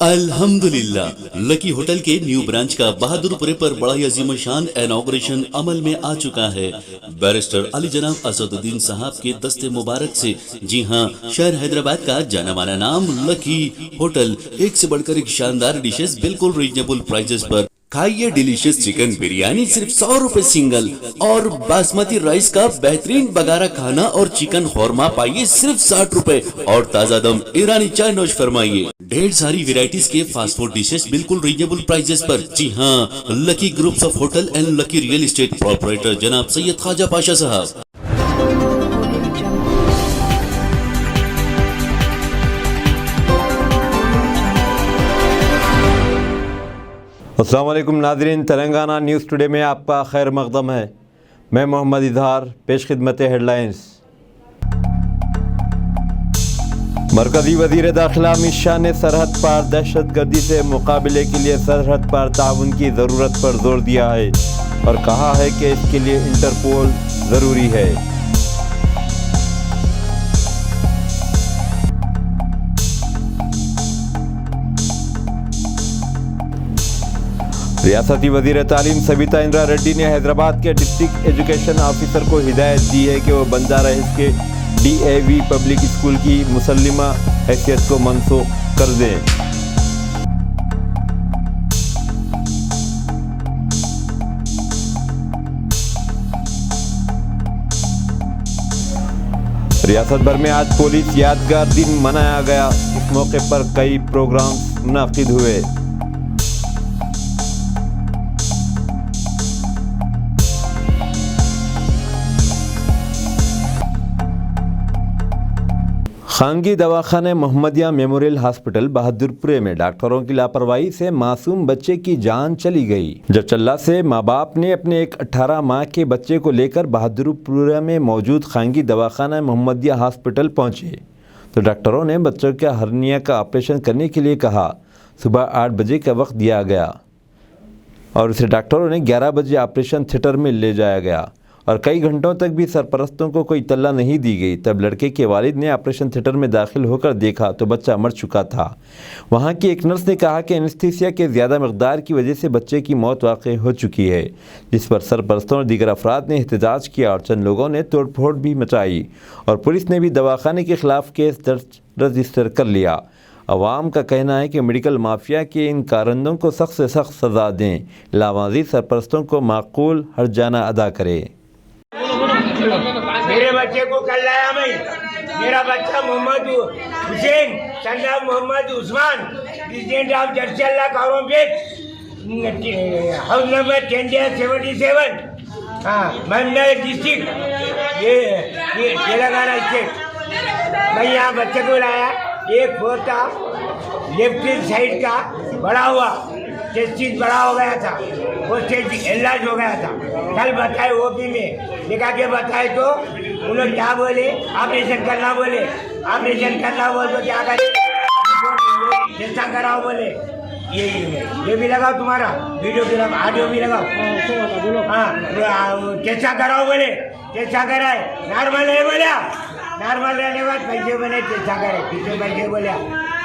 अल्हम्दुलिल्लाह, lucky hotel के new branch का बहादुरपुरे पर बड़ा ही अजीमशान इनॉग्रेशन अमल में आ चुका है। बैरिस्टर अली जनाब असदुद्दीन साहब के दस्ते मुबारक से। जी हां, शहर हैदराबाद का जाना माना नाम लकी होटल, एक से बढ़कर एक शानदार डिशेस बिल्कुल रीजनेबल प्राइसेस पर। खाइए डिलीशियस चिकन बिरयानी सिर्फ 100 रुपए सिंगल, और बासमती राइस का बेहतरीन बगारा खाना और चिकन खौरमा पाइए सिर्फ 60 रुपए, और ताजा दम ईरानी चाय नोश फरमाइए। ढेर सारी वेराइटीज के फास्ट फूड डिशेस बिल्कुल रीजनेबल प्राइसेस पर। जी हाँ, lucky groups of hotel and lucky real estate proprietor जनाब सैयद ख्वाजा पाशा साहब। अस्सलाम वालेकुम नाज़रीन, तेलंगाना न्यूज़ टुडे में आपका खैर मक़दम है। मैं मोहम्मद इजहार, पेश खिदमत हेडलाइंस। मरकज़ी वज़ीर दाखिला अमित शाह ने सरहद पार दहशत गर्दी से मुकाबले के लिए सरहद पार ताउन की ज़रूरत पर जोर दिया है और कहा है कि इसके लिए इंटरपोल ज़रूरी है। रियासती वज़ीर तालीम सविता इंदिरा रेड्डी ने हैदराबाद के डिस्ट्रिक्ट एजुकेशन ऑफिसर को हिदायत दी है कि वो बंजारा हिल्स के DAV पब्लिक स्कूल की मुसल्लिमा हैसियत को मनसूख कर दें। रियासत भर में आज पुलिस यादगार दिन मनाया गया। इस मौके पर कई प्रोग्राम मुनाकिद हुए। खानगी दवाखाने मोहम्मदिया मेमोरियल हॉस्पिटल बहादुरपुरे में डॉक्टरों की लापरवाही से मासूम बच्चे की जान चली गई। जब चल्ला से माँ बाप ने अपने एक 18 माह के बच्चे को लेकर बहादुरपुरे में मौजूद खानगी दवाखाना मोहम्मदिया हॉस्पिटल पहुंचे तो डॉक्टरों ने बच्चों के हर्निया का ऑपरेशन करने के लिए कहा। सुबह 8 बजे का वक्त दिया गया और उसे डॉक्टरों ने 11 बजे ऑपरेशन थिएटर में ले जाया गया और कई घंटों तक भी सरपरस्तों को कोई इत्तला नहीं दी गई। तब लड़के के वालिद ने ऑपरेशन थिएटर में दाखिल होकर देखा तो बच्चा मर चुका था। वहां की एक नर्स ने कहा कि एनेस्थीसिया के ज़्यादा मकदार की वजह से बच्चे की मौत वाक़ई हो चुकी है, जिस पर सरपरस्तों और दीगर अफराद ने एहतजाज किया और चंद लोगों ने तोड़फोड़ भी मचाई और पुलिस ने भी दवाखाने के खिलाफ केस रजिस्टर कर लिया। अवाम का कहना है कि मेडिकल माफिया के इन कारंदों को सख्त से सख्त सज़ा दें, लावाजी सरपरस्तों को माकूल हर्जाना अदा करें। मेरे बच्चे को कल लाया मैं, मेरा बच्चा मोहम्मद हुसैन सन्ना मोहम्मद उस्मान, प्रेसिडेंट ऑफ जर्चल्ला कॉरोपेट, हाउस नंबर 10-77, हाँ मंडल डिस्ट्रिक्ट, ये तेलंगाना स्टेट। मैं यहाँ बच्चे को लाया, एक फोर था लेफ्ट साइड का बड़ा हुआ, टेस्टिस बड़ा हो गया था, वो टेस्ट इलाज हो गया था। कल बताए OP में लिखा के बताए तो उन लोग क्या बोले, ऑपरेशन करना बोले, ऑपरेशन करना बोल तो क्या करे, जैसा कराओ बोले। ये भी लगाओ, तुम्हारा वीडियो भी लगाओ, ऑडियो भी लगाओ। हाँ कैसा कराओ बोले, कैसा कराए, नॉर्मल है बोलिया, नॉर्मल रहने के बाद पैसे बने, कैसा करे, कितने पैसे बोलिया,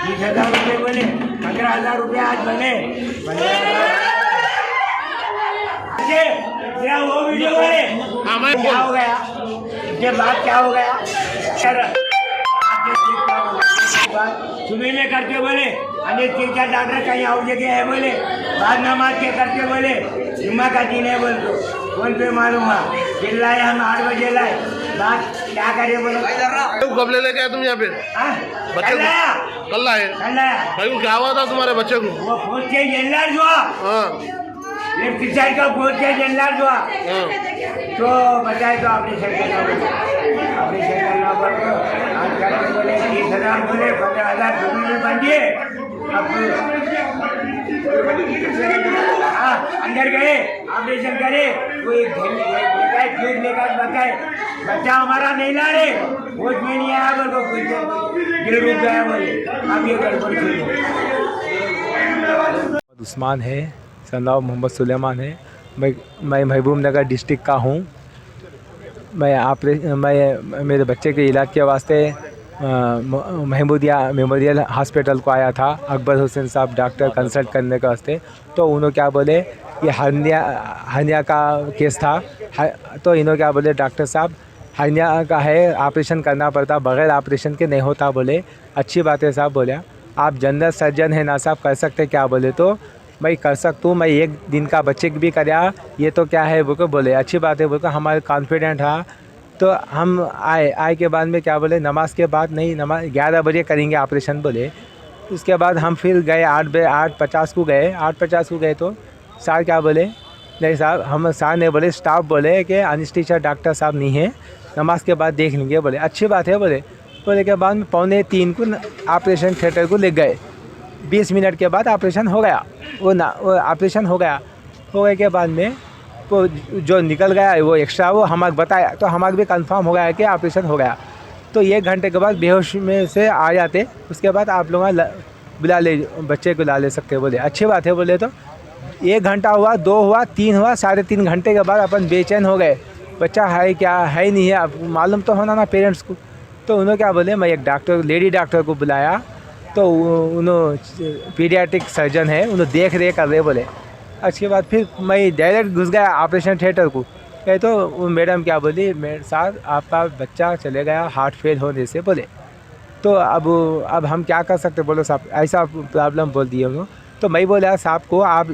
30,000 रुपये बोले, 15,000 रुपये आज बने, 15,000। वो वीडियो बोले क्या हो गया, इसके बाद क्या हो गया, सुबह में करके बोले अनेक 3-4 डॉक्टर कहीं और जगह है बोले, बाद नमाज के करके बोले जुम्मा का दिन है बोल दो, कौन पे मालूम हुआ, फिर लाए हम 8 बजे लाए, बात क्या करे बोलो। कब ले लेके आए तुम यहाँ पे? बच्चे कल लाए भाई को क्या हुआ था तुम्हारे बच्चे को? वो फोन के एनलार्ज हुआ, लेफ्ट साइड का फोन के एनलार्ज हुआ, तो बताए तो ऑपरेशन करना बोले, ऑपरेशन करना बोले, आज करके बोले 30,000 बोले, 15,000 जमीन में बन दिए। अब अंदर गए, ऑपरेशन करे, कोई ट्यूब लेकर बताए बच्चा हमारा नहीं ला रहे, वो नहीं आया बोल को दिल रुक गया बोले, अब ये गड़बड़ थी। उस्मान है, सन्नाव मोहम्मद सुलेमान है, मैं महबूब नगर डिस्ट्रिक्ट का हूँ। मैं मेरे बच्चे के इलाज के वास्ते महमूदिया मेमोरियल हॉस्पिटल को आया था अकबर हुसैन साहब डॉक्टर कंसल्ट करने के वास्ते। तो उन्होंने क्या बोले कि हर्निया का केस था। तो इन्होंने क्या बोले डॉक्टर साहब हर्निया का है, ऑपरेशन करना पड़ता, बग़ैर ऑपरेशन के नहीं होता। बोले अच्छी बात है साहब। बोले आप जनरल सर्जन हैं ना साहब, कर सकते क्या? बोले तो मैं कर सकता हूँ, मैं एक दिन का बच्चे की भी कराया, ये तो क्या है बोले अच्छी बात है बोले। हमारे कॉन्फिडेंट था। तो हम आए के बाद में क्या बोले नमाज के बाद नहीं, नमाज 11 बजे करेंगे ऑपरेशन बोले। उसके बाद हम फिर गए 8:50 को गए। 8:50 को गए तो सर क्या बोले, नहीं साहब हम सर ने बोले स्टाफ बोले कि एनेस्थीसिया डॉक्टर साहब नहीं है, नमाज के बाद देख लेंगे। बोले अच्छी बात है बोले। बोले के बाद में 2:45 को ऑपरेशन थिएटर को ले गए। 20 मिनट के बाद ऑपरेशन हो गया। वो ऑपरेशन हो गया। होने के बाद में वो जो निकल गया वो एक्स्ट्रा वो हमारे बताया, तो हमारे भी कंफर्म हो गया कि ऑपरेशन हो गया। तो 1 घंटे के बाद बेहोश में से आ जाते, उसके बाद आप लोग बुला ले, बच्चे को ला ले सकते। बोले अच्छी बात है बोले। तो 1 घंटा हुआ, 2 हुआ, 3 हुआ, 3.5 घंटे के बाद अपन बेचैन हो गए, बच्चा है क्या है नहीं है, अब मालूम तो होना ना पेरेंट्स को। तो उन्होंने क्या बोले, मैं एक डॉक्टर लेडी डॉक्टर को बुलाया। तो उन्होंने पीडियाट्रिक सर्जन है, उन्होंने देख रेख कर रहे बोले। उसके बाद फिर मैं डायरेक्ट घुस गया ऑपरेशन थिएटर को। कहे तो वो मैडम क्या बोली, मेरे साथ आपका बच्चा चले गया हार्ट फेल होने से बोले। तो अब हम क्या कर सकते, बोलो साहब ऐसा प्रॉब्लम बोल दिए उन्होंने। तो मैं बोला साहब को आप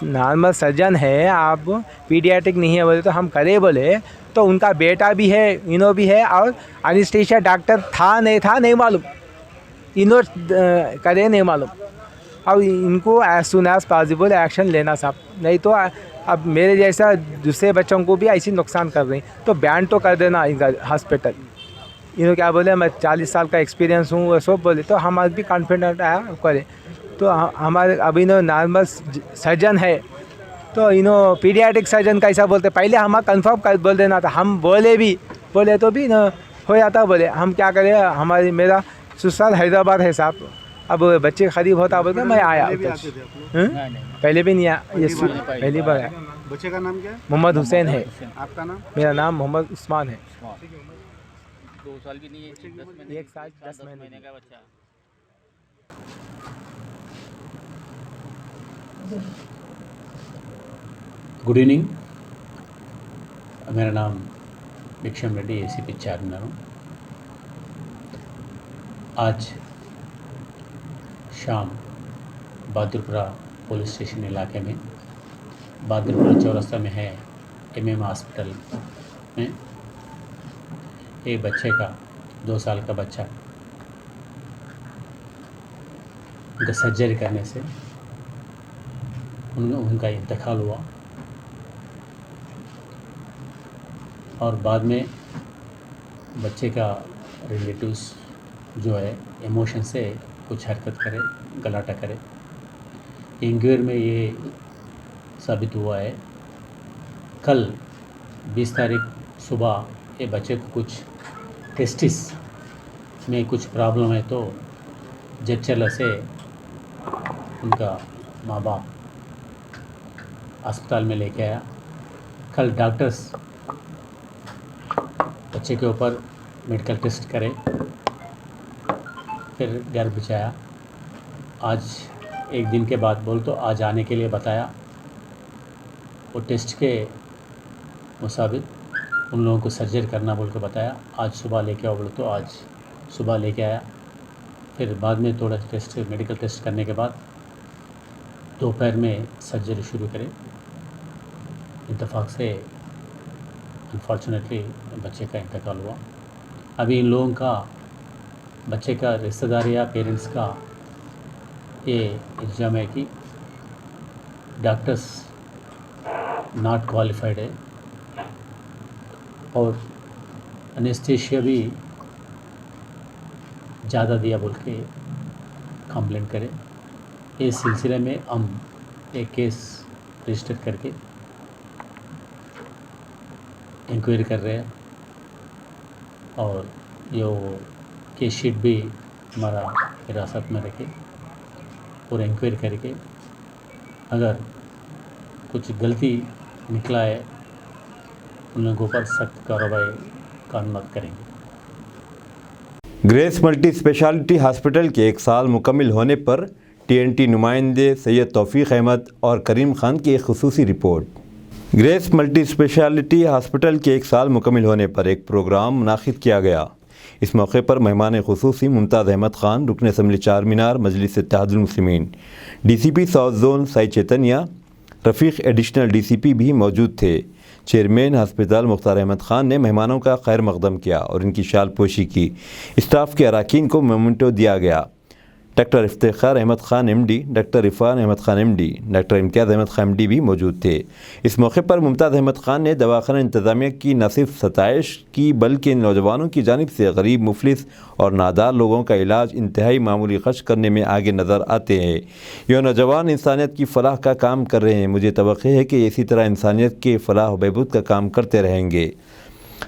नॉर्मल सर्जन है, आप पीडियाट्रिक नहीं है बोले। तो हम करे बोले। तो उनका बेटा भी है, इनो भी है, और एनेस्थीसिया डॉक्टर था नहीं मालूम, इनो करे नहीं मालूम। अब इनको as soon as possible action लेना साहब, नहीं तो अब मेरे जैसा दूसरे बच्चों को भी ऐसी नुकसान कर रही। तो बैन तो कर देना इनका हॉस्पिटल। इन्होंने क्या बोले, मैं 40 साल का एक्सपीरियंस हूँ वो सब बोले। तो हमारे भी कॉन्फिडेंट आया करे। तो हमारे अब इन्हों नॉर्मल सर्जन है, तो इन्हों पीडियाट्रिक सर्जन कैसा बोलते, पहले हम कंफर्म कर बोल देना था। हम बोले तो भी न हो जाता। बोले हम क्या करें, मेरा ससुराल हैदराबाद है साहब। अब बच्चे करीब होता बोलते मैं आया। पहले भी नहीं आया, ये पहली बार आया। बच्चे का नाम क्या है? मोहम्मद हुसैन है। आपका नाम? मेरा नाम मोहम्मद उस्मान है। 2 साल भी नहीं है, 1 साल 10 महीने का बच्चा। गुड इवनिंग, मेरा नाम भिक्षम रेड्डी, एसीपी चारमीनार हूँ। आज शाम बहादुरपुरा पुलिस स्टेशन इलाके में, बहादुरपुरा चौरस्ता में है MM हॉस्पिटल में एक बच्चे का 2 साल का बच्चा उनका सर्जरी करने से उनका इंतकाल हुआ। और बाद में बच्चे का रिलेटिव्स जो है इमोशन से कुछ हरकत करे, गलाटा करे। इंक्वायरी में ये साबित हुआ है। कल 20 तारीख सुबह ये बच्चे को कुछ टेस्टिस में कुछ प्रॉब्लम है, तो जच्चला से उनका माँ बाप अस्पताल में लेके आया। कल डॉक्टर्स बच्चे के ऊपर मेडिकल टेस्ट करे, फिर घर भिजवाया। आज 1 दिन के बाद बोल तो आज आने के लिए बताया। वो टेस्ट के मुताबिक उन लोगों को सर्जरी करना बोल के बताया। आज सुबह लेके आओ बोल तो आज सुबह लेके आया। फिर बाद में थोड़ा टेस्ट मेडिकल टेस्ट करने के बाद दोपहर में सर्जरी शुरू करें। इत्तेफाक से अनफॉर्चुनेटली बच्चे का इंतकाल हुआ। अभी इन लोगों का बच्चे का रिश्तेदार या पेरेंट्स का ये इल्ज़ाम है कि डॉक्टर्स नॉट क्वालिफाइड है और एनेस्थीसिया भी ज़्यादा दिया बोल के कंप्लेंट करे। इस सिलसिले में हम एक केस रजिस्टर करके इंक्वायरी कर रहे हैं और यो केस शीट भी हमारा हिरासत में रखे और इंक्वायरी करके अगर कुछ गलती निकला है उन लोगों पर सख्त कार्रवाई का अनुमति करेंगे। ग्रेस मल्टी स्पेशलिटी हॉस्पिटल के 1 साल मुकम्मिल होने पर TNT नुमाइंदे सैयद तौफीक अहमद और करीम खान की एक खुसूसी रिपोर्ट। ग्रेस मल्टी स्पेशलिटी हॉस्पिटल के 1 साल मुकम्मिल होने पर एक प्रोग्राम मुनाकिद किया गया। इस मौके पर मेहमान खुसूसी मुमताज़ अहमद खान, रुकन assembly Char Minar, Majlis Ittehadul Muslimeen, DCP south zone Sai Chaitanya, Rafiq additional DCP भी मौजूद थे। चेयरमैन हस्पताल मुख्तार अहमद खान ने मेहमानों का खैर मकदम किया और इनकी शाल पोशी की। स्टाफ के अरकान को मोमेंटो दिया गया। Doctor Iftikhar Ahmed Khan MD, doctor Irfan Ahmed Khan MD, doctor Imtiaz Ahmed Khan MD भी मौजूद थे। इस मौके पर मुमताज़ अहमद खान ने दवाखाना इंतज़ामिया की न सिर्फ सताइश की बल्कि इन नौजवानों की जानिब से गरीब, मुफलिस और नादार लोगों का इलाज इंतहाई मामूली खर्च करने में आगे नज़र आते हैं। ये नौजवान इंसानियत की फलाह का काम कर रहे हैं। मुझे तवक्को है कि इसी तरह इंसानियत के फलाह व बहबूद का काम करते रहेंगे।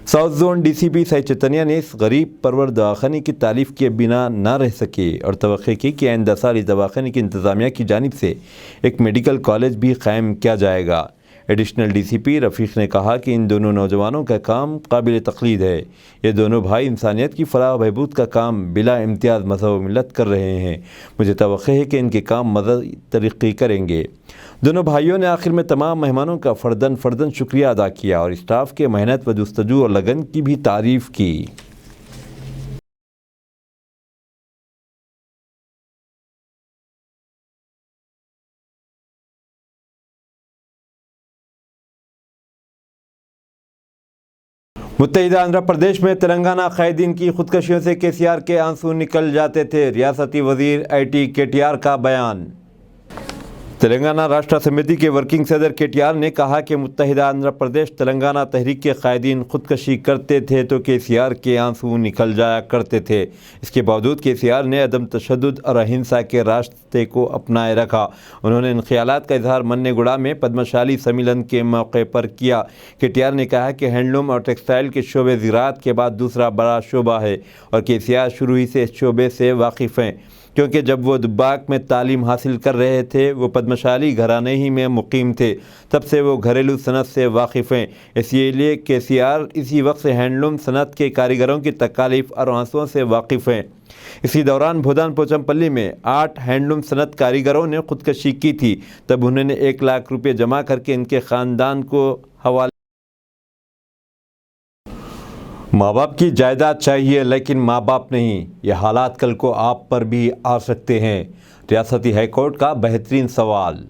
South zone DCP Sai Chaitanya ने इस गरीब परवर दवाखाने की तारीफ़ के बिना ना रह सके और तवक्को की कि आइंदा साल इस दवाखाने की इंतज़ामिया की जानिब से एक मेडिकल कॉलेज भी क़ायम किया जाएगा। एडिशनल DCP रफ़ीक ने कहा कि इन दोनों नौजवानों का काम काबिल तक़लीद है। ये दोनों भाई इंसानियत की फलाह बहबूद का काम बिला इम्तियाज़ मज़हब मिलत कर रहे हैं। मुझे तवक्को है कि इनके काम मज़ीद तरक्की करेंगे। दोनों भाइयों ने आखिर में तमाम मेहमानों का फ़र्दन शुक्रिया अदा किया और स्टाफ के मेहनत व जुस्तजू और लगन की भी तारीफ़ की। मुत्तहिदा आंध्र प्रदेश में तेलंगाना क़ायदीन की खुदकशियों से KCR के आंसू निकल जाते थे। रियासती वज़ीर IT KTR का बयान। तेलंगाना राष्ट्र समिति के वर्किंग सदर KTR ने कहा कि मुत्तहिदा आंध्र प्रदेश तेलंगाना तहरीक के क़ायदीन खुदकशी करते थे तो KCR के आंसू निकल जाया करते थे। इसके बावजूद KCR ने अदम तशद्दुद और अहिंसा के रास्ते को अपनाए रखा। उन्होंने इन ख्यालात का इजहार मन्नेगुड़ा में पद्मशाली सम्मेलन के मौके पर किया। KTR ने कहा कि हैंडलूम और टेक्सटाइल के शोबे ज़राअत के बाद दूसरा बड़ा शोबा है और KCR शुरू ही से इस शोबे से वाकिफ़ हैं, क्योंकि जब वो दुब्बाक में तालीम हासिल कर रहे थे वो पद्मशाली घराने ही में मुकीम थे, तब से वो घरेलू सनत से वाकिफ़ हैं। इसीलिए KCR इसी वक्त से हैंडलूम सनत के कारीगरों की तकालीफ और आंसुओं से वाकिफ़ हैं। इसी दौरान भूदान पोचमपल्ली में 8 हैंडलूम सनत कारीगरों ने खुदकशी की थी। तब उन्होंने 1 लाख रुपये जमा करके इनके ख़ानदान को हवाले। माँ बाप की जायदाद चाहिए लेकिन माँ बाप नहीं, ये हालात कल को आप पर भी आ सकते हैं। रियासती हाई कोर्ट का बेहतरीन सवाल।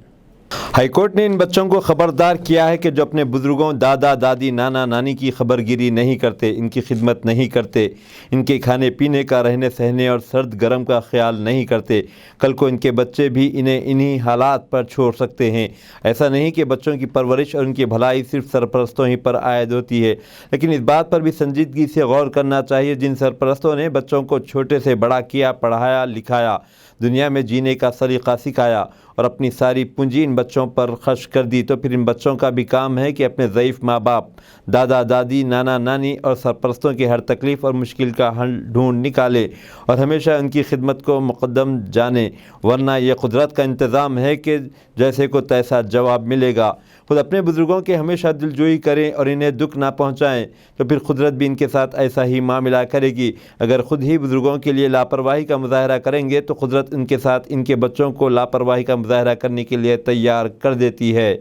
हाई कोर्ट ने इन बच्चों को खबरदार किया है कि जो अपने बुज़ुर्गों, दादा दादी, नाना नानी की खबरगिरी नहीं करते, इनकी खिदमत नहीं करते, इनके खाने पीने का, रहने सहने और सर्द गर्म का ख्याल नहीं करते, कल को इनके बच्चे भी इन्हें इन्हीं हालात पर छोड़ सकते हैं। ऐसा नहीं कि बच्चों की परवरिश और उनकी भलाई सिर्फ सरपरस्तों ही पर आयद होती है, लेकिन इस बात पर भी संजीदगी से गौर करना चाहिए जिन सरपरस्तों ने बच्चों को छोटे से बड़ा किया, पढ़ाया लिखाया, दुनिया में जीने का सलीका सिखाया और अपनी सारी पूंजी इन बच्चों पर खर्च कर दी, तो फिर इन बच्चों का भी काम है कि अपने ज़ईफ़ माँ बाप, दादा दादी, नाना नानी और सरपरस्तों की हर तकलीफ़ और मुश्किल का हल ढूंढ निकाले और हमेशा उनकी खिदमत को मुक़द्दम जाने, वरना ये कुदरत का इंतज़ाम है कि जैसे को तैसा जवाब मिलेगा। खुद अपने बुज़ुर्गों के हमेशा दिलजोई करें और इन्हें दुख ना पहुँचाएँ, तो फिर कुदरत भी इनके साथ ऐसा ही मामला करेगी। अगर ख़ुद ही बुज़ुर्गों के लिए लापरवाही का मुज़ाहरा करेंगे तो कुदरत इनके साथ इनके बच्चों को लापरवाही का मुज़ाहरा करने के लिए तैयार कर देती है।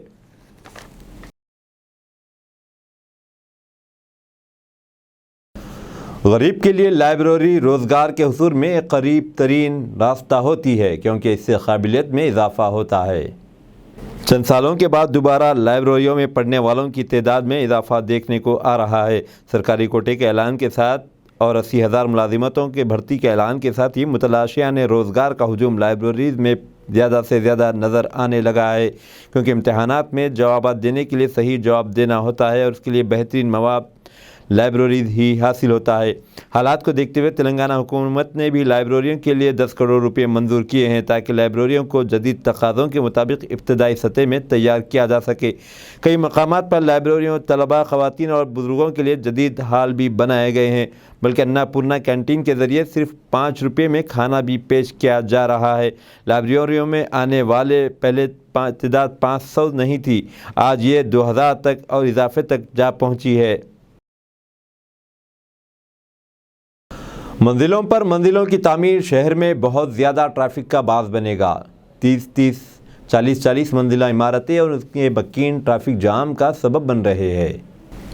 गरीब के लिए लाइब्रेरी रोज़गार के हुसूल में एक करीब तरीन रास्ता होती है, क्योंकि इससे काबिलियत में इजाफ़ा होता है। चंद सालों के बाद दोबारा लाइब्रेरियों में पढ़ने वालों की तादाद में इजाफ़ा देखने को आ रहा है। सरकारी कोटे के ऐलान के साथ और 80,000 मुलाजिमतों के भर्ती के ऐलान के साथ ही मुतलाशिया ने रोज़गार का हुजूम लाइब्रेरीज़ में ज़्यादा से ज़्यादा नज़र आने लगा है, क्योंकि इम्तहानात में जवाब देने के लिए सही जवाब देना होता है और उसके लिए बेहतरीन मवाद लाइब्रेरीज़ ही हासिल होता है। हालात को देखते हुए तेलंगाना हुकूमत ने भी लाइब्रेरियों के लिए 10 करोड़ रुपये मंजूर किए हैं, ताकि लाइब्रेरियों को जदीद तकाज़ों के मुताबिक इब्तदाई सतह में तैयार किया जा सके। कई मकामात पर लाइब्रेरियों, तलबा, ख़वातीन और बुज़ुर्गों के लिए जदीद हाल भी बनाए गए हैं, बल्कि अन्नापूर्णा कैंटीन के ज़रिए सिर्फ 5 रुपये में खाना भी पेश किया जा रहा है। लाइब्रेरियों में आने वाले पहले तादाद 500 नहीं थी, आज ये 2000 तक और इजाफे तक जा पहुँची है। मंजिलों पर मंजिलों की तामीर शहर में बहुत ज़्यादा ट्रैफिक का बाज़ बनेगा। 30-30, 40-40 मंजिला इमारतें और उसके बकीन ट्रैफिक जाम का सबब बन रहे हैं।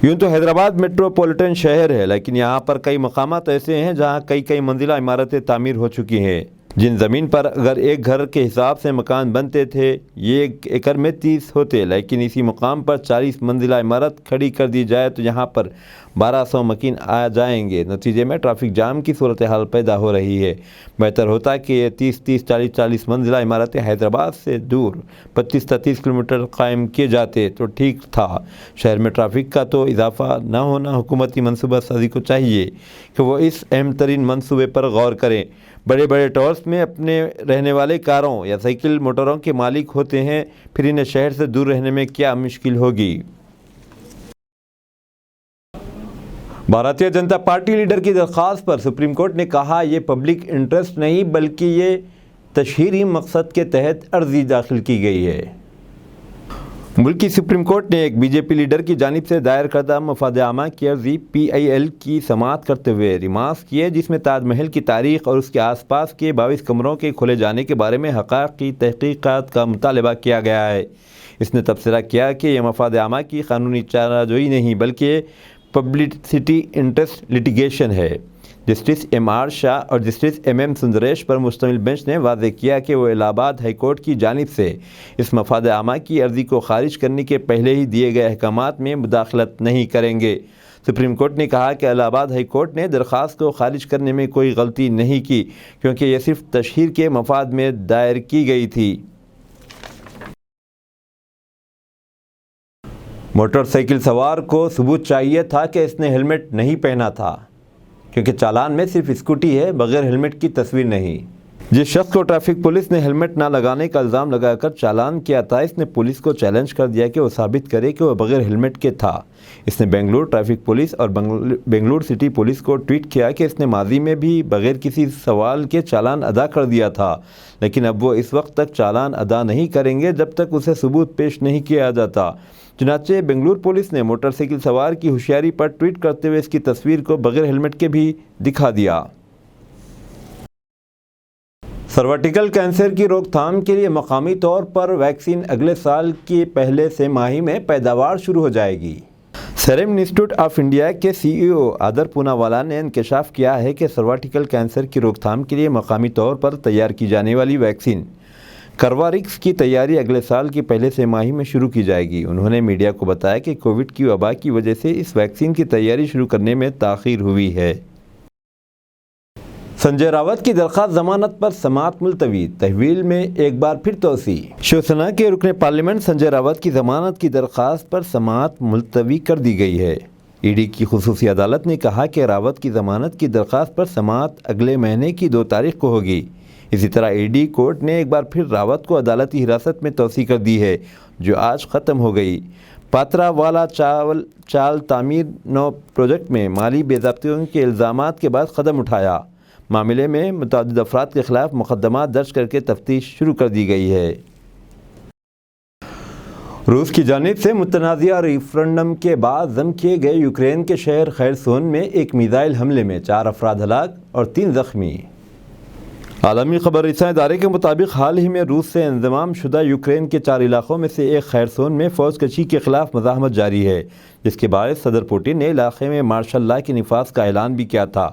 यूँ तो हैदराबाद मेट्रोपॉलिटन शहर है, लेकिन यहाँ पर कई मकामात ऐसे हैं जहाँ कई मंजिला इमारतें तामीर हो चुकी हैं। जिन ज़मीन पर अगर एक घर के हिसाब से मकान बनते थे, ये 1 एकड़ में 30 होते, लेकिन इसी मुकाम पर 40 मंजिला इमारत खड़ी कर दी जाए तो यहाँ पर 1200 मकीन आ जाएंगे। नतीजे में ट्रैफिक जाम की सूरत हाल पैदा हो रही है। बेहतर होता कि ये 30-30, 40-40 मंजिला इमारतें हैदराबाद से दूर 25-30 किलोमीटर कायम किए जाते तो ठीक था। शहर में ट्रैफिक का तो इजाफा न होना हुकूमती मनसूबा साजी को चाहिए कि वो इस अहम तरीन मनसूबे पर गौर करें। बड़े बड़े टावर्स में अपने रहने वाले कारों या साइकिल मोटरों के मालिक होते हैं, फिर इन्हें शहर से दूर रहने में क्या मुश्किल होगी। भारतीय जनता पार्टी लीडर की दरख्वास्त पर सुप्रीम कोर्ट ने कहा ये पब्लिक इंटरेस्ट नहीं बल्कि ये तशहीरी मकसद के तहत अर्जी दाखिल की गई है। मुल्क की सुप्रीम कोर्ट ने एक बीजेपी लीडर की जानिब से दायर करदा मफाद आमा की अर्जी PIL की समाअत करते हुए रिमार्क्स किए, जिसमें ताजमहल की तारीख और उसके आसपास के 22 कमरों के खोले जाने के बारे में हक़ाइक़ की तहक़ीक़ात का मुतालबा किया गया है। इसने तबसरा किया कि यह मफाद आमा की कानूनी चाराजोई नहीं बल्कि पब्लिसिटी इंटरेस्ट लिटिगेशन है। जस्टिस MR शाह और जस्टिस MM सुंदरेश पर मुश्तमिल बेंच ने वाज़ेह किया कि वो इलाहाबाद हाई कोर्ट की जानिब से इस मफाद आमा की अर्ज़ी को खारिज करने के पहले ही दिए गए अहकामात में मुदाखलत नहीं करेंगे। सुप्रीम कोर्ट ने कहा कि इलाहाबाद हाई कोर्ट ने दरख्वास्त को खारिज करने में कोई गलती नहीं की, क्योंकि यह सिर्फ तशहीर के मफाद में दायर की गई थी। मोटरसाइकिल सवार को सबूत चाहिए था कि इसने हेलमेट नहीं पहना था, क्योंकि चालान में सिर्फ स्कूटी है, बगैर हेलमेट की तस्वीर नहीं। जिस शख्स को ट्रैफिक पुलिस ने हेलमेट ना लगाने का इल्ज़ाम लगाकर चालान किया था, इसने पुलिस को चैलेंज कर दिया कि वो साबित करे कि वह बगैर हेलमेट के था। इसने बेंगलुरु ट्रैफिक पुलिस और बेंगलुरु सिटी पुलिस को ट्वीट किया कि इसने माजी में भी बगैर किसी सवाल के चालान अदा कर दिया था, लेकिन अब वो इस वक्त तक चालान अदा नहीं करेंगे जब तक उसे सबूत पेश नहीं किया जाता। चुनाचे बेंगलुरु पुलिस ने मोटरसाइकिल सवार की होशियारी पर ट्वीट करते हुए इसकी तस्वीर को बगैर हेलमेट के भी दिखा दिया। सर्वाइकल कैंसर की रोकथाम के लिए मकामी तौर पर वैक्सीन अगले साल के पहले तिमाही में पैदावार शुरू हो जाएगी। सेरम इंस्टीट्यूट ऑफ इंडिया के CEO आदर पूनावाला ने इंकशाफ किया है कि सर्वाइकल कैंसर की रोकथाम के लिए मकामी तौर पर तैयार की जाने वाली वैक्सीन करवारिक्स की तैयारी अगले साल की पहले तिमाही में शुरू की जाएगी। उन्होंने मीडिया को बताया कि कोविड की वबा की वजह से इस वैक्सीन की तैयारी शुरू करने में ताख़ीर हुई है। संजय रावत की दरख्वास्त जमानत पर समाअत मुलतवी, तहवील में एक बार फिर तोसी। शिवसेना के रुकने पार्लियामेंट संजय रावत की जमानत की दरख्वास्त पर समाअत मुलतवी कर दी गई है। ED की खुसूसी अदालत ने कहा कि रावत की जमानत की दरख्वास्त पर समाअत अगले महीने की 2 तारीख को होगी। इसी तरह ED कोर्ट ने एक बार फिर रावत को अदालती हिरासत में तोसी कर दी है, जो आज ख़त्म हो गई। पात्रावाला चाल तामीर 9 प्रोजेक्ट में माली बेज़ाब्तियों के इल्ज़ामात के बाद कदम उठाया। मामले में मुतअद्दिद अफराद के खिलाफ मुकदमा दर्ज करके तफ्तीश शुरू कर दी गई है। रूस की जानिब से मुतनाज़िया रेफरेंडम के बाद जम किए गए यूक्रेन के शहर खैरसोन में एक मिसाइल हमले में 4 अफराद हलाक और 3 ज़ख्मी। आलमी खबर रसां इदारे के मुताबिक हाल ही में रूस से इंज़माम शुदा यूक्रेन के 4 इलाक़ों में से एक खैरसोन में फ़ौज कशी के ख़िलाफ़ मज़ाहमत जारी है, जिसके बायस सदर पुतिन ने इलाक़े में मार्शल लॉ के निफाज का ऐलान भी किया था।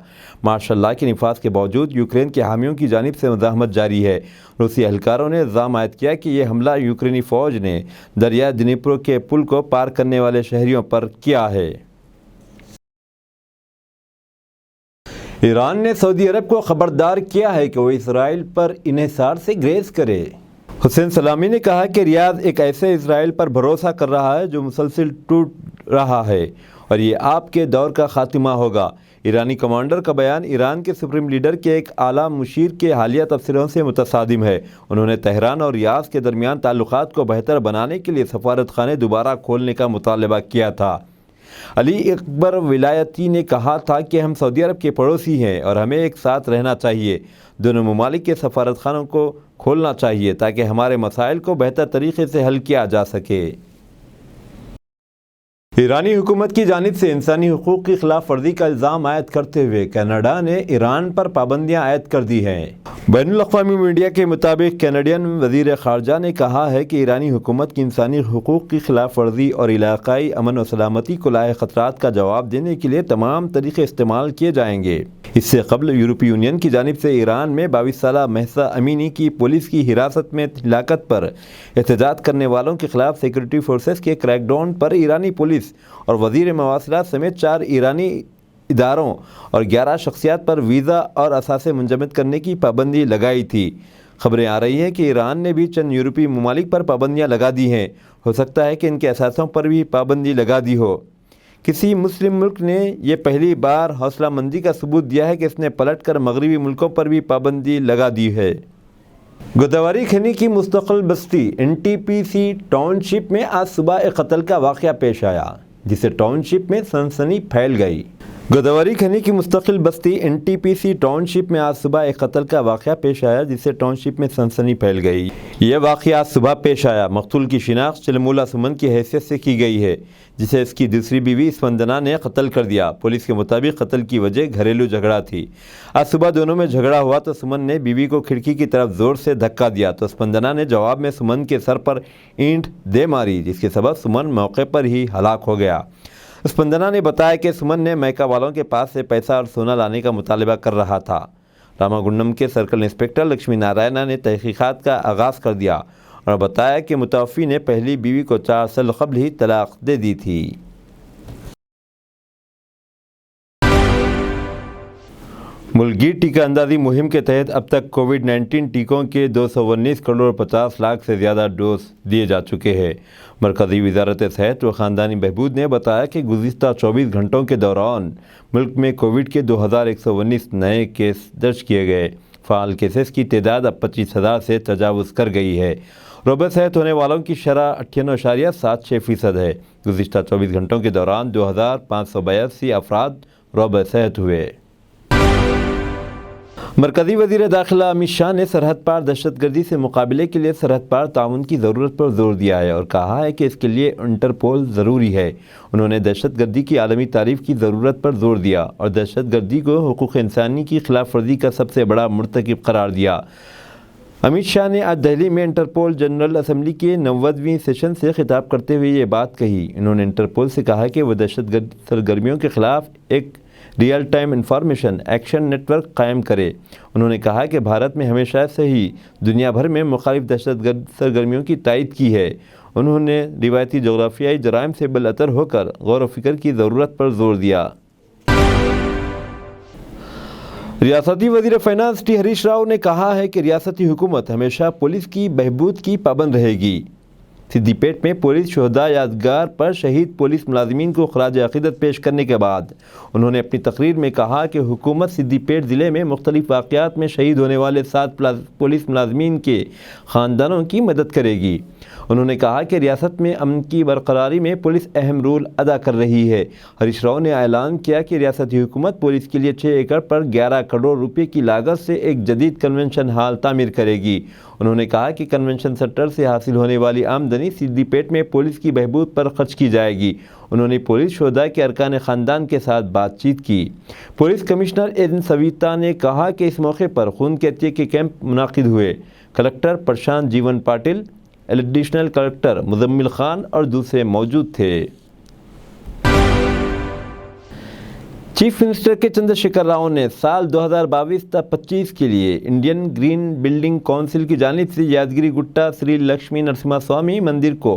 मार्शल लॉ के निफाज के बावजूद यूक्रेन के हामियों की जानिब से मज़ाहमत जारी है। रूसी एहलकारों ने इल्ज़ाम आयद किया कि यह हमला यूक्रेनी फ़ौज ने दरिया दनीप्रो के पुल को पार करने वाले शहरियों पर किया है। ईरान ने सऊदी अरब को खबरदार किया है कि वो इसराइल पर इन्हिसार से ग्रेज़ करे। हुसैन सलामी ने कहा कि रियाद एक ऐसे इसराइल पर भरोसा कर रहा है जो मुसलसल टूट रहा है और ये आपके दौर का खात्मा होगा। ईरानी कमांडर का बयान ईरान के सुप्रीम लीडर के एक आला मुशीर के हालिया तबसरों से मुतसादिम है। उन्होंने तेहरान और रियाद के दरमियान ताल्लुकात को बेहतर बनाने के लिए सफारत खाने दोबारा खोलने का मुतालबा किया था। अली अकबर विलायती ने कहा था कि हम सऊदी अरब के पड़ोसी हैं और हमें एक साथ रहना चाहिए। दोनों ममालिक के सफारत खानों को खोलना चाहिए ताकि हमारे मसाइल को बेहतर तरीके से हल किया जा सके। ईरानी हुकूमत की जानिब से इंसानी हुकूक की खिलाफ वर्जी का इल्ज़ाम आयद करते हुए कनाडा ने ईरान पर पाबंदियां आयद कर दी हैं। बैनुल अक़वामी मीडिया के मुताबिक कैनेडियन वज़ीर ख़ारजा ने कहा है कि ईरानी हुकूमत की इंसानी हुकूक की खिलाफ वर्जी और इलाक़ाई अमन व सलामती को लाए ख़तरात का जवाब देने के लिए तमाम तरीक़े इस्तेमाल किए जाएंगे। इससे कबल यूरोपीय यूनियन की जानिब से ईरान में 22 साला महसा अमीनी की पुलिस की हिरासत में हिलाकत पर एहतजाज करने वालों के खिलाफ सिक्योरिटी फोर्सेस के क्रैकडाउन पर ईरानी पुलिस और वज़ीर मवासिलात समेत 4 ईरानी इदारों और 11 शख्सियात पर वीज़ा और असासे मुंजमद करने की पाबंदी लगाई थी। खबरें आ रही हैं कि ईरान ने भी चंद यूरोपीय ममालिक पर पाबंदियाँ लगा दी हैं। हो सकता है कि इनके असासों पर भी पाबंदी लगा दी हो। किसी मुस्लिम मुल्क ने यह पहली बार हौसलामंदी का सबूत दिया है कि इसने पलटकर मगरबी मुल्कों पर भी पाबंदी लगा दी है। गोदावरी खनी की मुस्तकिल बस्ती NTPC टाउनशिप में आज सुबह एक कत्ल का वाक़या पेश आया, जिससे टाउनशिप में सनसनी फैल गई। गोदावरी खनी की मुस्तकिल बस्ती NTPC टाउनशिप में आज सुबह एक कत्ल का वाक़या पेश आया, जिससे टाउनशिप में सनसनी फैल गई। यह वाक़या आज सुबह पेश आया। मक़तूल की शिनाख्त चलमूला सुमन की हैसियत से की गई है, जिसे इसकी दूसरी बीवी स्पंदना ने कत्ल कर दिया। पुलिस के मुताबिक कत्ल की वजह घरेलू झगड़ा थी। आज सुबह दोनों में झगड़ा हुआ तो सुमन ने बीवी को खिड़की की तरफ ज़ोर से धक्का दिया तो स्पंदना ने जवाब में सुमन के सर पर ईंट दे मारी, जिसके सबब सुमन मौके पर ही हलाक हो गया। स्पंदना ने बताया कि सुमन ने मैका वालों के पास से पैसा और सोना लाने का मुतालबा कर रहा था। रामागुंडम के सर्कल इंस्पेक्टर लक्ष्मी नारायणा ने तहकीकात का आगाज़ कर दिया और बताया कि मुतवफ़ी ने पहली बीवी को 4 साल क़ब्ल ही तलाक दे दी थी। मुल्की टीका अंदाज़ी मुहिम के तहत अब तक कोविड-19 टीकों के 219 करोड़ 50 लाख से ज़्यादा डोज दिए जा चुके हैं। मरकज़ी वज़ारत सेहत व ख़ानदानी बहबूद ने बताया कि गुज़िश्ता 24 घंटों के दौरान मुल्क में कोविड के 2119 नए केस दर्ज किए गए। फ़ाल केसेस की तादाद अब 25,000 से तजावुज़ कर गई है। रोबे सेहत होने वालों की शरह 98.76% है। गुज़िश्ता 24 घंटों के दौरान 2582 अफराद रोबे सेहत हुए। मरकज़ी वज़ीर दाखिला अमित शाह ने सरहद पार दहशतगर्दी से मुकाबले के लिए सरहद पार ताउन की ज़रूरत पर जोर दिया है और कहा है कि इसके लिए इंटरपोल ज़रूरी है। उन्होंने दहशतगर्दी की आलमी तारीफ़ की ज़रूरत पर जोर दिया और दहशतगर्दी को हुकूक़ इंसानी की खिलाफ वर्जी का सबसे बड़ा मुर्तकिब करार दिया। अमित शाह ने आज दिल्ली में इंटरपोल जनरल असम्बली के 90वीं सेशन से खिताब करते हुए ये बात कही। उन्होंने इंटरपोल से कहा कि वह दहशतगर्द सरगर्मियों के ख़िलाफ़ एक real time information action network कायम करे। उन्होंने कहा कि भारत में हमेशा से ही दुनिया भर में मुखालिफ दहशतगर्द सरगर्मियों की तायद की है। उन्होंने रिवायती जोग्राफियाई जराइम से बलअतर होकर गौर व फिक्र की ज़रूरत पर जोर दिया। रियासती वज़ीर फ़ाइनेंस टी हरीश राव ने कहा है कि रियासती हुकूमत हमेशा पुलिस की बहबूद की पाबंद रहेगी। सिद्दीपेट में पुलिस शोहदा यादगार पर शहीद पुलिस मुलाजिमीन को खराज अक़ीदत पेश करने के बाद उन्होंने अपनी तकरीर में कहा कि हुकूमत सिद्दीपेट ज़िले में मुख्तलिफ वाक़यात में शहीद होने वाले 7 पुलिस मुलाजिमीन के ख़ानदानों की मदद करेगी। उन्होंने कहा कि रियासत में अमन की बरकरारी में पुलिस अहम रोल अदा कर रही है। हरीश राव ने ऐलान किया कि रियासती हुकूमत पुलिस के लिए 6 एकड़ पर 11 करोड़ रुपये की लागत से एक जदीद कन्वेंशन हॉल तामीर करेगी। उन्होंने कहा कि कन्वेंशन सेंटर से हासिल होने वाली आमदनी सिद्दीपेट में पुलिस की बहबूद पर खर्च की जाएगी। उन्होंने पुलिस शोहदा के अरकान ख़ानदान के साथ बातचीत की। पुलिस कमिश्नर एन सविता ने कहा कि इस मौके पर खून के अतिये के कैंप मुनाकिद हुए। कलेक्टर प्रशांत जीवन पाटिल, एडिशनल कलेक्टर मुजम्मिल खान और दूसरे मौजूद थे। चीफ मिनिस्टर के चंद्रशेखर राव ने साल 2022-25 के लिए इंडियन ग्रीन बिल्डिंग काउंसिल की जानिब से यादगिरी गुट्टा श्री लक्ष्मी नरसिम्हा स्वामी मंदिर को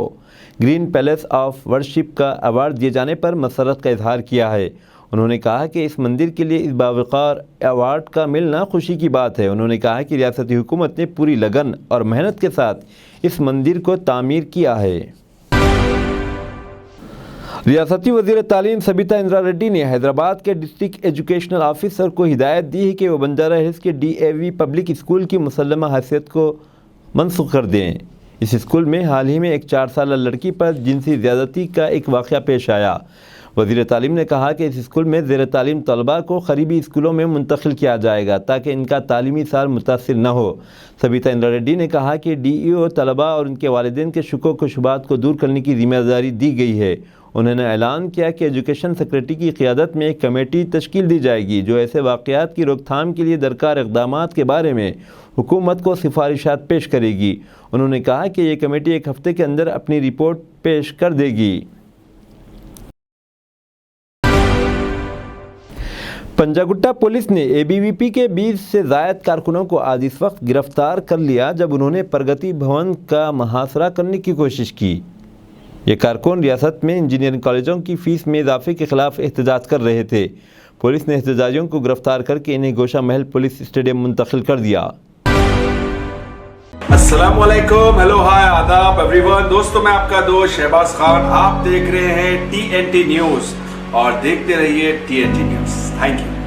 ग्रीन पैलेस ऑफ वर्शिप का अवार्ड दिए जाने पर मसरत का इजहार किया है। उन्होंने कहा कि इस मंदिर के लिए इस बावकार अवार्ड का मिलना खुशी की बात है। उन्होंने कहा कि रियासती हुकूमत ने पूरी लगन और मेहनत के साथ इस मंदिर को तामीर किया है। रियासती वज़ीर तालीम सबिता इंदिरा रेड्डी ने हैदराबाद के डिस्ट्रिक्ट एजुकेशनल ऑफिसर को हिदायत दी है कि वह बंजारा हिल्स के DAV पब्लिक स्कूल की मुसल्लमा हैसियत को मनसूख कर दें। इस स्कूल में हाल ही में एक 4 साल लड़की पर जिनसी ज़्यादती का एक वाक़या पेश आया। वज़ीर तालीम ने कहा कि इस स्कूल में ज़ेर तालीम तलबा को करीबी स्कूलों में मुंतकिल किया जाएगा ताकि इनका तालीमी साल मुतासिर न हो। सबिता इंदिरा रेड्डी ने कहा कि DEO तलबा और उनके वालिदैन के शुकों व शुबहात को दूर करने की ज़िम्मेदारी दी गई है। उन्होंने ऐलान किया कि एजुकेशन सेक्रेटरी की क़ियादत में एक कमेटी तश्कील दी जाएगी जो ऐसे वाक़यात की रोकथाम के लिए दरकार इक़दामात के बारे में हुकूमत को सिफारिशात पेश करेगी। उन्होंने कहा कि ये कमेटी एक हफ़्ते के अंदर अपनी रिपोर्ट पेश कर देगी। पंजागुट्टा पुलिस ने एबीवीपी के 20 से ज़ायद कारकुनों को आज इस वक्त गिरफ्तार कर लिया जब उन्होंने प्रगति भवन का मुहासरा करने की कोशिश की। ये कारकुन रियासत में इंजीनियरिंग कॉलेजों की फ़ीस में इजाफे के ख़िलाफ़ एहतजाज कर रहे थे। पुलिस ने एहतजाजियों को गिरफ्तार करके इन्हें गोशा महल पुलिस स्टेडियम मुंतकिल कर दिया। अस्सलामुअलैकुम, हेलो, हाय, आदाब एवरीवन। दोस्तों, मैं आपका दोस्त शहबाज खान, आप देख रहे हैं TNT न्यूज़ और देखते रहिए TNT न्यूज़। Thank you.